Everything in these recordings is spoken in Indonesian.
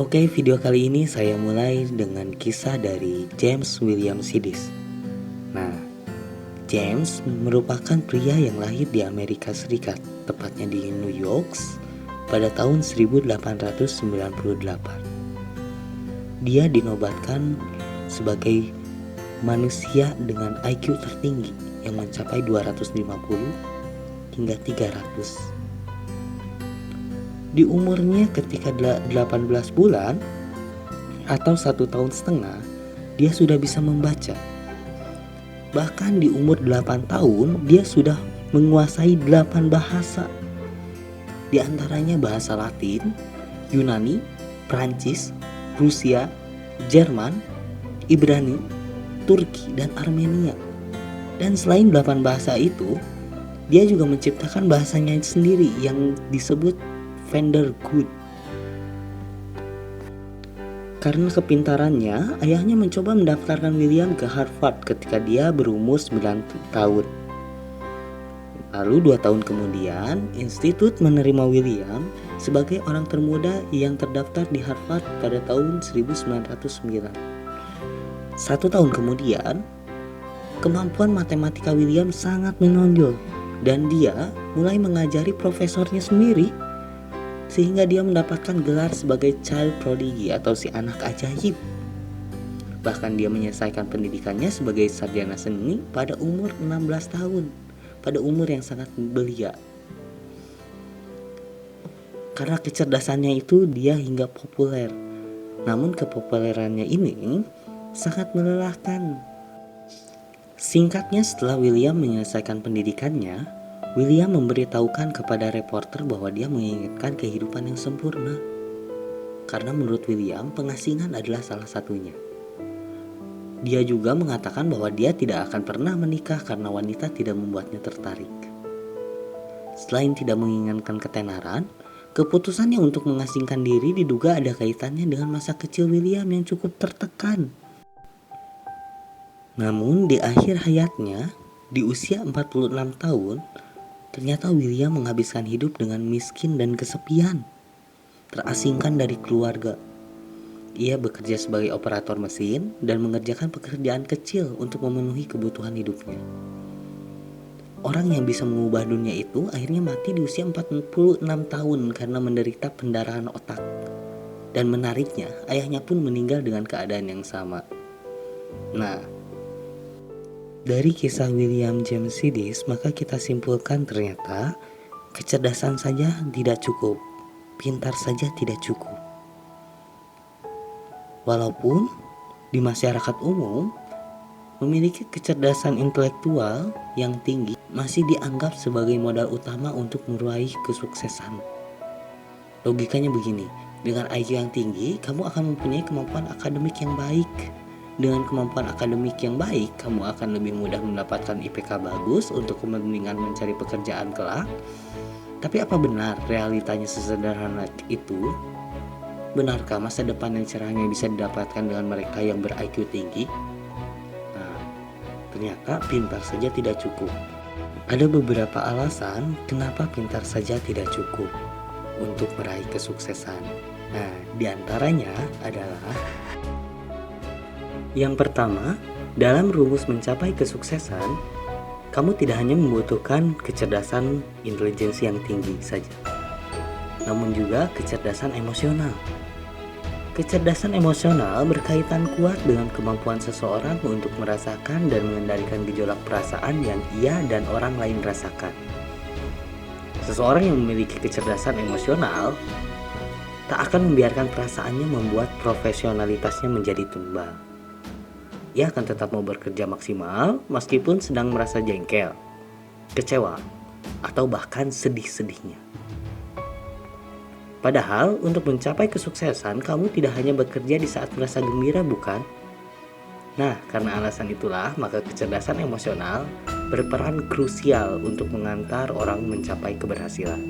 Oke, video kali ini saya mulai dengan kisah dari James William Sidis. Nah, James merupakan pria yang lahir di Amerika Serikat, tepatnya di New York pada tahun 1898. Dia dinobatkan sebagai manusia dengan IQ tertinggi yang mencapai 250 hingga 300. Di umurnya ketika 18 bulan atau 1 tahun setengah, dia sudah bisa membaca. Bahkan di umur 8 tahun, dia sudah menguasai 8 bahasa. Di antaranya bahasa Latin, Yunani, Prancis, Rusia, Jerman, Ibrani, Turki, dan Armenia. Dan selain 8 bahasa itu, dia juga menciptakan bahasanya sendiri yang disebut Vandergood. Karena kepintarannya, ayahnya mencoba mendaftarkan William ke Harvard ketika dia berumur 9 tahun. Lalu 2 tahun kemudian, institut menerima William sebagai orang termuda yang terdaftar di Harvard pada tahun 1909. 1 tahun kemudian, kemampuan matematika William sangat menonjol dan dia mulai mengajari profesornya sendiri, sehingga dia mendapatkan gelar sebagai child prodigy atau si anak ajaib. Bahkan dia menyelesaikan pendidikannya sebagai sarjana seni pada umur 16 tahun, pada umur yang sangat belia. Karena kecerdasannya itu dia hingga populer. Namun kepopulerannya ini sangat melelahkan. Singkatnya, setelah William menyelesaikan pendidikannya, William memberitahukan kepada reporter bahwa dia menginginkan kehidupan yang sempurna. Karena menurut William, pengasingan adalah salah satunya. Dia juga mengatakan bahwa dia tidak akan pernah menikah karena wanita tidak membuatnya tertarik. Selain tidak menginginkan ketenaran, keputusannya untuk mengasingkan diri diduga ada kaitannya dengan masa kecil William yang cukup tertekan. Namun di akhir hayatnya, di usia 46 tahun, ternyata William menghabiskan hidup dengan miskin dan kesepian, terasingkan dari keluarga. Ia bekerja sebagai operator mesin dan mengerjakan pekerjaan kecil untuk memenuhi kebutuhan hidupnya. Orang yang bisa mengubah dunia itu akhirnya mati di usia 46 tahun karena menderita pendarahan otak. Dan menariknya, ayahnya pun meninggal dengan keadaan yang sama. Nah, dari kisah William James Sidis, maka kita simpulkan ternyata kecerdasan saja tidak cukup, pintar saja tidak cukup. Walaupun di masyarakat umum, memiliki kecerdasan intelektual yang tinggi masih dianggap sebagai modal utama untuk meraih kesuksesan. Logikanya begini, dengan IQ yang tinggi, kamu akan mempunyai kemampuan akademik yang baik. Dengan kemampuan akademik yang baik, kamu akan lebih mudah mendapatkan IPK bagus untuk kepentingan mencari pekerjaan kelak. Tapi apa benar realitanya sesederhana itu? Benarkah masa depan yang cerahnya bisa didapatkan dengan mereka yang ber-IQ tinggi? Nah, ternyata pintar saja tidak cukup. Ada beberapa alasan kenapa pintar saja tidak cukup untuk meraih kesuksesan. Nah, diantaranya adalah: yang pertama, dalam rumus mencapai kesuksesan, kamu tidak hanya membutuhkan kecerdasan intelijensi yang tinggi saja, namun juga kecerdasan emosional. Kecerdasan emosional berkaitan kuat dengan kemampuan seseorang untuk merasakan dan mengendalikan gejolak perasaan yang ia dan orang lain rasakan. Seseorang yang memiliki kecerdasan emosional tak akan membiarkan perasaannya membuat profesionalitasnya menjadi tumbang. Ia akan tetap mau bekerja maksimal meskipun sedang merasa jengkel, kecewa, atau bahkan sedih-sedihnya. Padahal untuk mencapai kesuksesan, kamu tidak hanya bekerja di saat merasa gembira, bukan? Nah, karena alasan itulah, maka kecerdasan emosional berperan krusial untuk mengantar orang mencapai keberhasilan.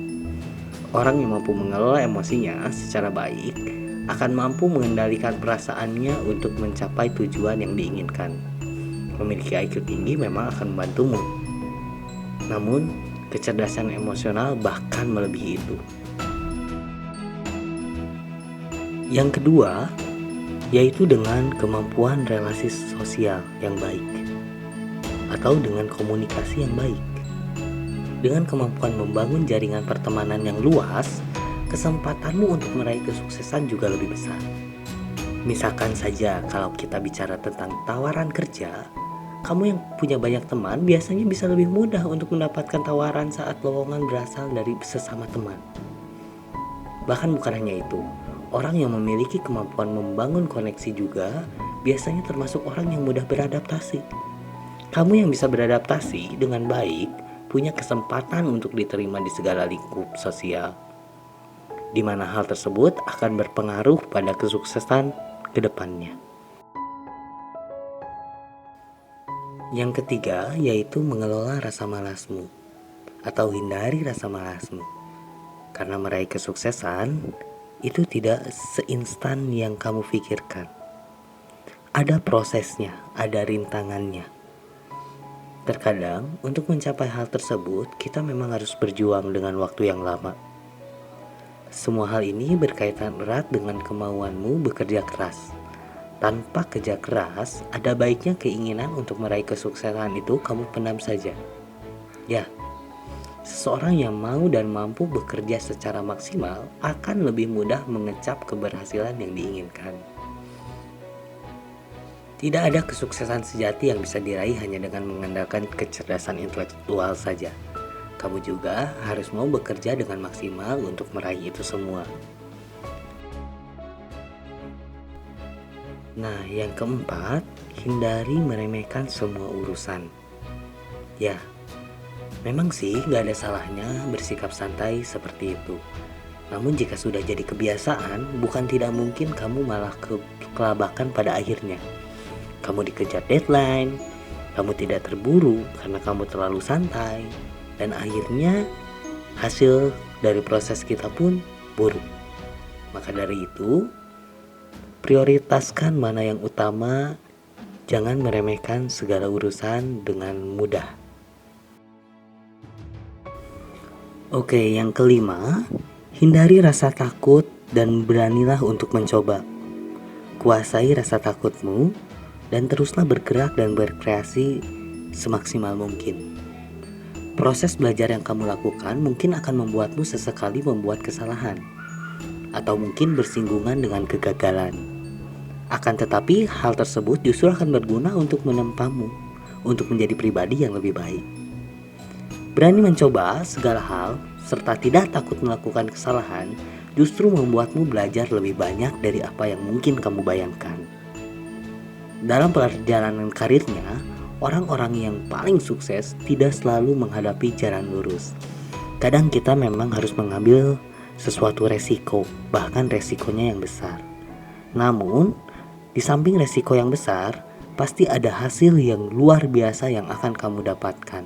Orang yang mampu mengelola emosinya secara baik akan mampu mengendalikan perasaannya untuk mencapai tujuan yang diinginkan. Memiliki IQ tinggi memang akan membantumu. Namun, kecerdasan emosional bahkan melebihi itu. Yang kedua, yaitu dengan kemampuan relasi sosial yang baik atau dengan komunikasi yang baik. Dengan kemampuan membangun jaringan pertemanan yang luas, kesempatanmu untuk meraih kesuksesan juga lebih besar. Misalkan saja kalau kita bicara tentang tawaran kerja, kamu yang punya banyak teman biasanya bisa lebih mudah untuk mendapatkan tawaran saat lowongan berasal dari sesama teman. Bahkan bukan hanya itu, orang yang memiliki kemampuan membangun koneksi juga biasanya termasuk orang yang mudah beradaptasi. Kamu yang bisa beradaptasi dengan baik punya kesempatan untuk diterima di segala lingkup sosial, di mana hal tersebut akan berpengaruh pada kesuksesan ke depannya. Yang ketiga, yaitu mengelola rasa malasmu atau hindari rasa malasmu. Karena meraih kesuksesan itu tidak seinstan yang kamu pikirkan. Ada prosesnya, ada rintangannya. Terkadang untuk mencapai hal tersebut kita memang harus berjuang dengan waktu yang lama. Semua hal ini berkaitan erat dengan kemauanmu bekerja keras. Tanpa kerja keras, ada baiknya keinginan untuk meraih kesuksesan itu kamu pendam saja. Ya, seseorang yang mau dan mampu bekerja secara maksimal akan lebih mudah mengecap keberhasilan yang diinginkan. Tidak ada kesuksesan sejati yang bisa diraih hanya dengan mengandalkan kecerdasan intelektual saja. Kamu juga harus mau bekerja dengan maksimal untuk meraih itu semua. Nah, yang keempat, hindari meremehkan semua urusan. Ya, memang sih gak ada salahnya bersikap santai seperti itu. Namun jika sudah jadi kebiasaan, bukan tidak mungkin kamu malah kelabakan pada akhirnya. Kamu dikejar deadline, kamu tidak terburu karena kamu terlalu santai, dan akhirnya hasil dari proses kita pun buruk. Maka dari itu, prioritaskan mana yang utama, jangan meremehkan segala urusan dengan mudah. Oke, yang kelima, hindari rasa takut dan beranilah untuk mencoba. Kuasai rasa takutmu dan teruslah bergerak dan berkreasi semaksimal mungkin. Proses belajar yang kamu lakukan mungkin akan membuatmu sesekali membuat kesalahan, atau mungkin bersinggungan dengan kegagalan. Akan tetapi hal tersebut justru akan berguna untuk menempamu, untuk menjadi pribadi yang lebih baik. Berani mencoba segala hal, serta tidak takut melakukan kesalahan, justru membuatmu belajar lebih banyak dari apa yang mungkin kamu bayangkan. Dalam perjalanan karirnya, orang-orang yang paling sukses tidak selalu menghadapi jalan lurus. Kadang kita memang harus mengambil sesuatu resiko, bahkan resikonya yang besar. Namun, di samping resiko yang besar, pasti ada hasil yang luar biasa yang akan kamu dapatkan.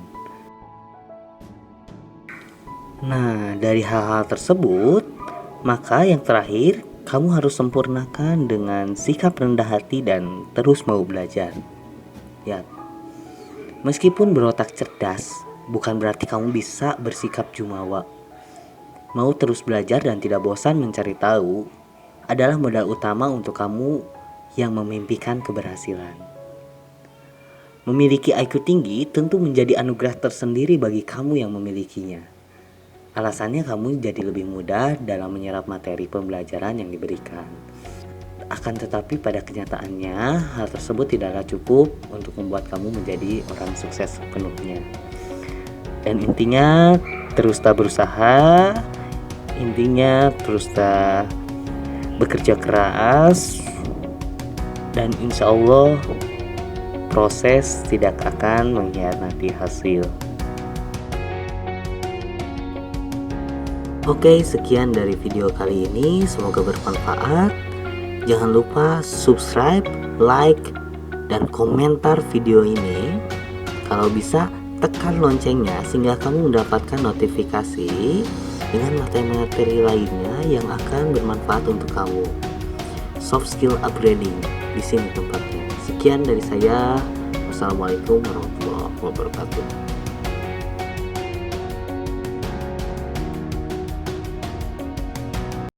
Nah, dari hal-hal tersebut, maka yang terakhir, kamu harus sempurnakan dengan sikap rendah hati dan terus mau belajar. Ya, meskipun berotak cerdas, bukan berarti kamu bisa bersikap jumawa. Mau terus belajar dan tidak bosan mencari tahu adalah modal utama untuk kamu yang memimpikan keberhasilan. Memiliki IQ tinggi tentu menjadi anugerah tersendiri bagi kamu yang memilikinya. Alasannya kamu jadi lebih mudah dalam menyerap materi pembelajaran yang diberikan. Akan tetapi pada kenyataannya, hal tersebut tidaklah cukup untuk membuat kamu menjadi orang sukses sepenuhnya. Dan intinya, terus tak berusaha, intinya terus tak bekerja keras, dan insya Allah proses tidak akan mengkhianati hasil. Oke, sekian dari video kali ini, semoga bermanfaat. Jangan lupa subscribe, like, dan komentar video ini. Kalau bisa, tekan loncengnya sehingga kamu mendapatkan notifikasi dengan materi-materi lainnya yang akan bermanfaat untuk kamu. Soft skill upgrading, di sini tempatnya. Sekian dari saya. Wassalamualaikum warahmatullahi wabarakatuh.